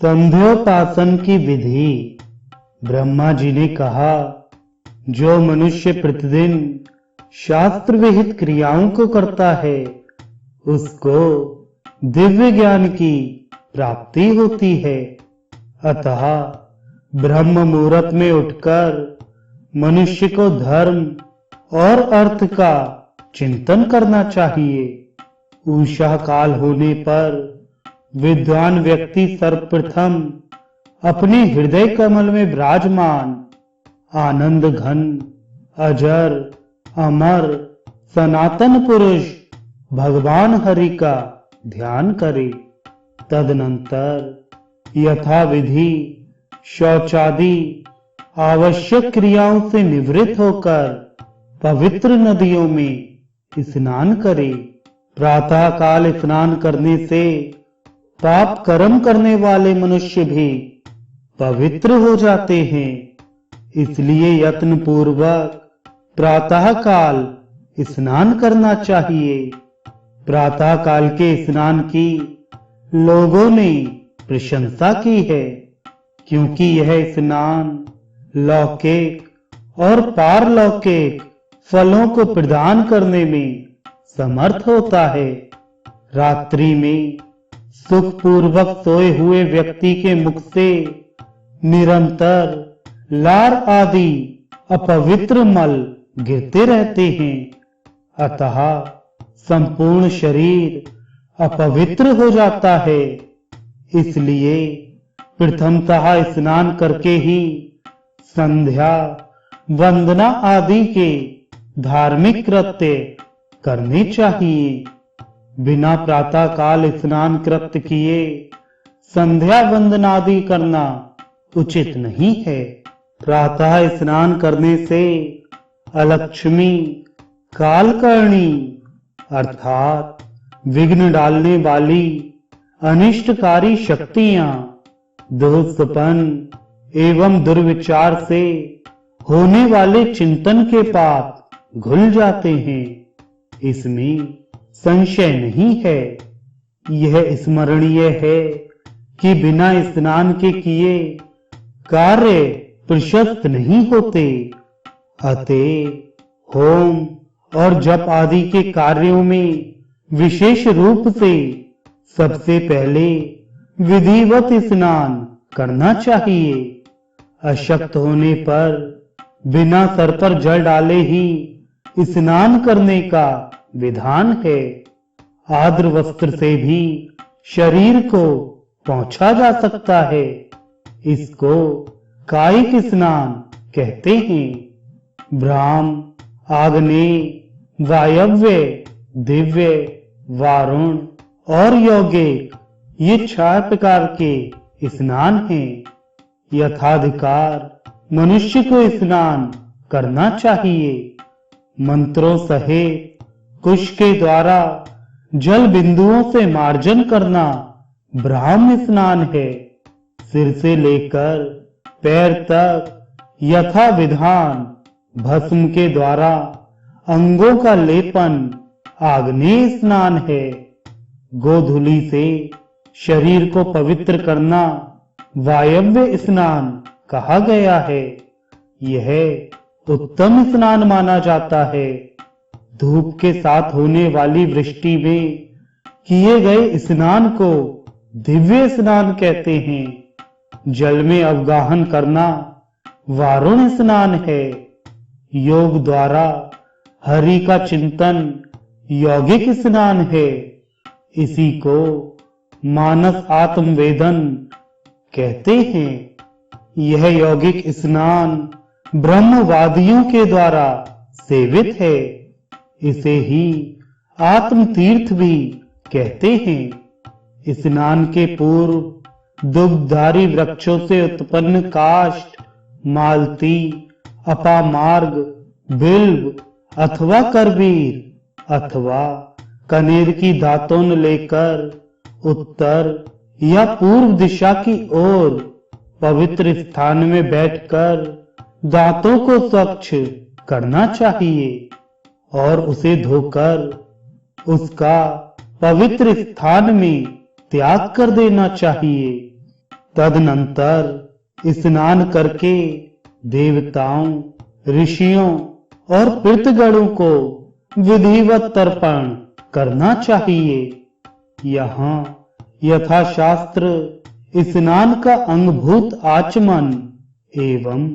संध्योपासन की विधि। ब्रह्मा जी ने कहा, जो मनुष्य प्रतिदिन शास्त्र विहित क्रियाओं को करता है उसको दिव्य ज्ञान की प्राप्ति होती है। अतः ब्रह्म मुहूर्त में उठकर मनुष्य को धर्म और अर्थ का चिंतन करना चाहिए। उषा काल होने पर विद्वान व्यक्ति सर्वप्रथम अपने हृदय कमल में विराजमान आनंद घन अजर अमर सनातन पुरुष भगवान हरि का ध्यान करे। तदनंतर यथाविधि शौचादि आवश्यक क्रियाओं से निवृत्त होकर पवित्र नदियों में स्नान करे। प्रातः काल स्नान करने से पाप कर्म करने वाले मनुष्य भी पवित्र हो जाते हैं। इसलिए यत्न पूर्वक प्रातः काल स्नान करना चाहिए। प्रातः काल के स्नान की लोगों ने प्रशंसा की है, क्योंकि यह स्नान लौकिक और पारलौकिक फलों को प्रदान करने में समर्थ होता है। रात्रि में सुखपूर्वक सोए हुए व्यक्ति के मुख से निरंतर लार आदि अपवित्र मल गिरते रहते हैं। अतः संपूर्ण शरीर अपवित्र हो जाता है। इसलिए प्रथमतः स्नान करके ही संध्या वंदना आदि के धार्मिक कृत्य करने चाहिए। बिना प्रातः काल स्नान कृत्य किए संध्या वंदना आदि करना उचित नहीं है। प्रातः स्नान करने से अलक्ष्मी कालकर्णी अर्थात विघ्न डालने वाली अनिष्टकारी शक्तियां दोषपन एवं दुर्विचार से होने वाले चिंतन के पाप घुल जाते हैं। इसमें संशय नहीं है। यह स्मरणीय है कि बिना स्नान के किए कार्य प्रशस्त नहीं होते। अतः होम और जप आदि के कार्यों में विशेष रूप से सबसे पहले विधिवत स्नान करना चाहिए। अशक्त होने पर बिना सर पर जल डाले ही स्नान करने का विधान है। आर्द्र वस्त्र से भी शरीर को पोंछा जा सकता है। इसको कायिक स्नान कहते हैं। ब्राह्म आग्नेय वायव्य दिव्य वारुण और यौगिक ये 6 प्रकार के स्नान हैं। यथाधिकार मनुष्य को स्नान करना चाहिए। मंत्रों सहित कुश के द्वारा जल बिंदुओं से मार्जन करना ब्राह्म स्नान है। सिर से लेकर पैर तक यथा विधान भस्म के द्वारा अंगों का लेपन आग्नेय स्नान है। गोधूलि से शरीर को पवित्र करना वायव्य स्नान कहा गया है। यह उत्तम स्नान माना जाता है। धूप के साथ होने वाली वृष्टि में किए गए स्नान को दिव्य स्नान कहते हैं। जल में अवगाहन करना वारुण स्नान है। योग द्वारा हरि का चिंतन यौगिक स्नान है। इसी को मानस आत्मवेदन कहते हैं। यह यौगिक स्नान ब्रह्मवादियों के द्वारा सेवित है। इसे ही आत्म तीर्थ भी कहते हैं। स्नान के पूर्व दुग्धधारी वृक्षों से उत्पन्न काष्ठ, मालती, अपामार्ग, बिल्व अथवा करबीर अथवा कनेर की दातुन लेकर उत्तर या पूर्व दिशा की ओर पवित्र स्थान में बैठकर दांतों को स्वच्छ करना चाहिए और उसे धोकर उसका पवित्र स्थान में त्याग कर देना चाहिए। तदनंतर स्नान करके देवताओं, ऋषियों और पितृगणों को विधिवत तर्पण करना चाहिए। यहाँ यथाशास्त्र स्नान का अंगभूत आचमन एवं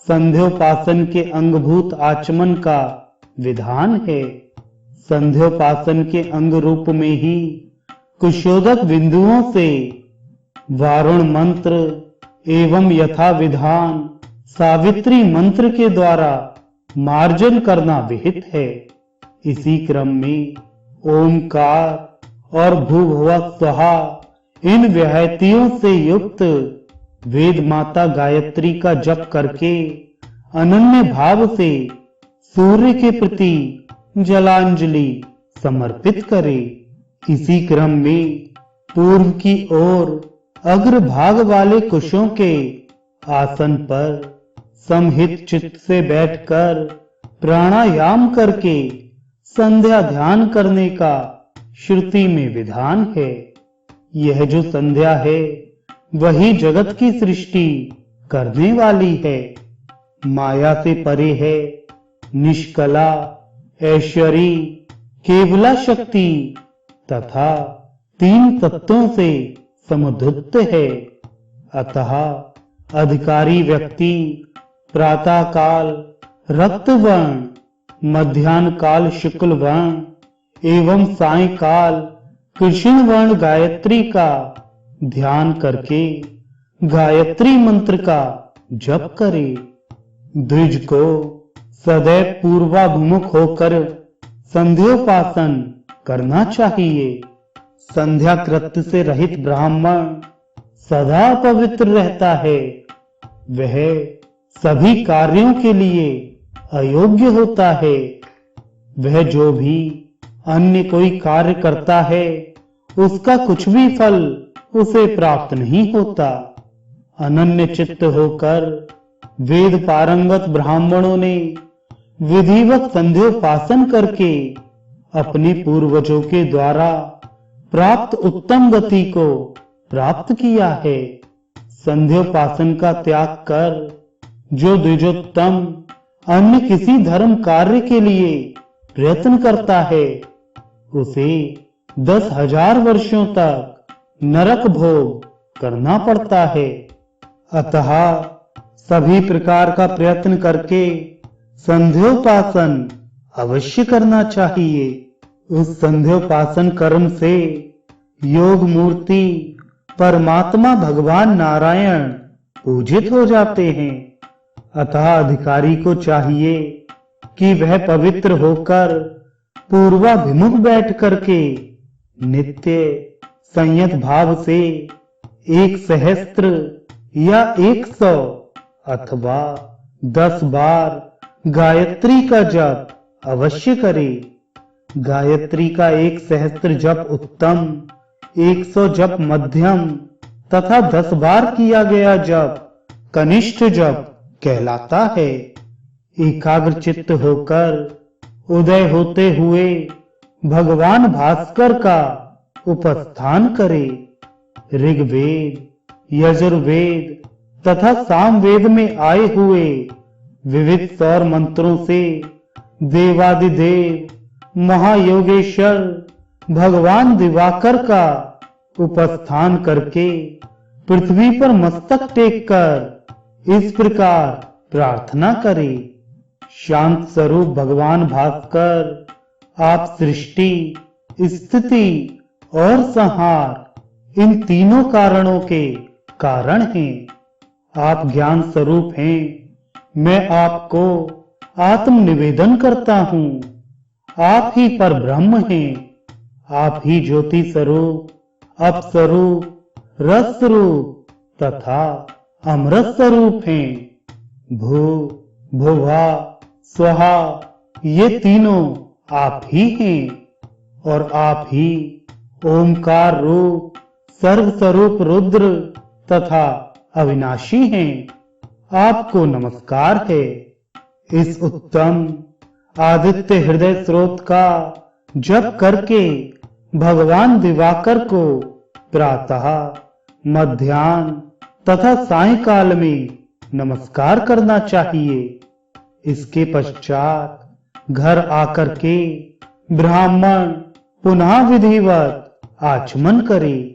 संध्योपासन के अंगभूत आचमन का विधान है। संध्योपासन के अंग रूप में ही कुशोदक बिंदुओं से वारुण मंत्र एवं यथा विधान सावित्री मंत्र के द्वारा मार्जन करना विहित है। इसी क्रम में ओंकार और भूर्भुवः स्वहा इन व्याहतियों से युक्त वेद माता गायत्री का जप करके अनन्य भाव से सूर्य के प्रति जलांजलि समर्पित करे। इसी क्रम में पूर्व की ओर अग्रभाग वाले कुशों के आसन पर समहित चित्त से बैठकर प्राणायाम करके संध्या ध्यान करने का श्रुति में विधान है। यह जो संध्या है वही जगत की सृष्टि करने वाली है, माया से परे है, निष्कला, ऐश्वरी, केवला शक्ति तथा तीन तत्वों से समुद्ध है। अतः अधिकारी व्यक्ति प्रातः काल रक्त वर्ण, मध्याह्न काल शुक्ल वर्ण एवं सायंकाल कृष्ण वर्ण गायत्री का ध्यान करके गायत्री मंत्र का जप करे। द्विज को सदैव पूर्वाभिमुख होकर संध्योपासन करना चाहिए। संध्या कृत्य से रहित ब्राह्मण सदा पवित्र रहता है। वह सभी कार्यों के लिए अयोग्य होता है। वह जो भी अन्य कोई कार्य करता है उसका कुछ भी फल उसे प्राप्त नहीं होता। अनन्य चित्त होकर वेद पारंगत ब्राह्मणों ने विधिवत संध्योपासन करके अपने पूर्वजों के द्वारा प्राप्त उत्तम गति को प्राप्त किया है। संध्योपासन का त्याग कर जो द्विजोत्तम अन्य किसी धर्म कार्य के लिए प्रयत्न करता है उसे 10,000 वर्षों तक नरक भोग करना पड़ता है। अतः सभी प्रकार का प्रयत्न करके संध्योपासन अवश्य करना चाहिए। उस संध्योपासन कर्म से योग मूर्ति परमात्मा भगवान नारायण पूजित हो जाते हैं। अतः अधिकारी को चाहिए कि वह पवित्र होकर पूर्वाभिमुख बैठ करके नित्य संयत भाव से 1,000 या 100 अथवा 10 बार गायत्री का जप अवश्य करे। गायत्री का 1,000 जप उत्तम, 100 जप मध्यम तथा 10 बार किया गया जप कनिष्ठ जप कहलाता है। एकाग्र चित्त होकर उदय होते हुए भगवान भास्कर का उपस्थान करे। ऋग्वेद, यजुर्वेद तथा सामवेद में आए हुए विविध सौर मंत्रों से देवादिदेव महायोगेश्वर भगवान दिवाकर का उपस्थान करके पृथ्वी पर मस्तक टेक कर इस प्रकार प्रार्थना करे। शांत स्वरूप भगवान भास्कर आप सृष्टि, स्थिति और संहार इन तीनों कारणों के कारण हैं। आप ज्ञान स्वरूप हैं। मैं आपको आत्म निवेदन करता हूँ। आप ही पर ब्रह्म हैं। आप ही ज्योति स्वरूप, अपस्वरूप, रस स्वरूप तथा अमृत स्वरूप हैं। भू, भुवा, स्वहा ये तीनों आप ही हैं और आप ही ओंकार रूप, सर्व स्वरूप रुद्र तथा अविनाशी हैं। आपको नमस्कार है। इस उत्तम आदित्य हृदय स्रोत का जप करके भगवान दिवाकर को प्रातः, मध्याह्न तथा सायंकाल में नमस्कार करना चाहिए। इसके पश्चात घर आकर के ब्राह्मण पुनः विधिवत आचमन करे।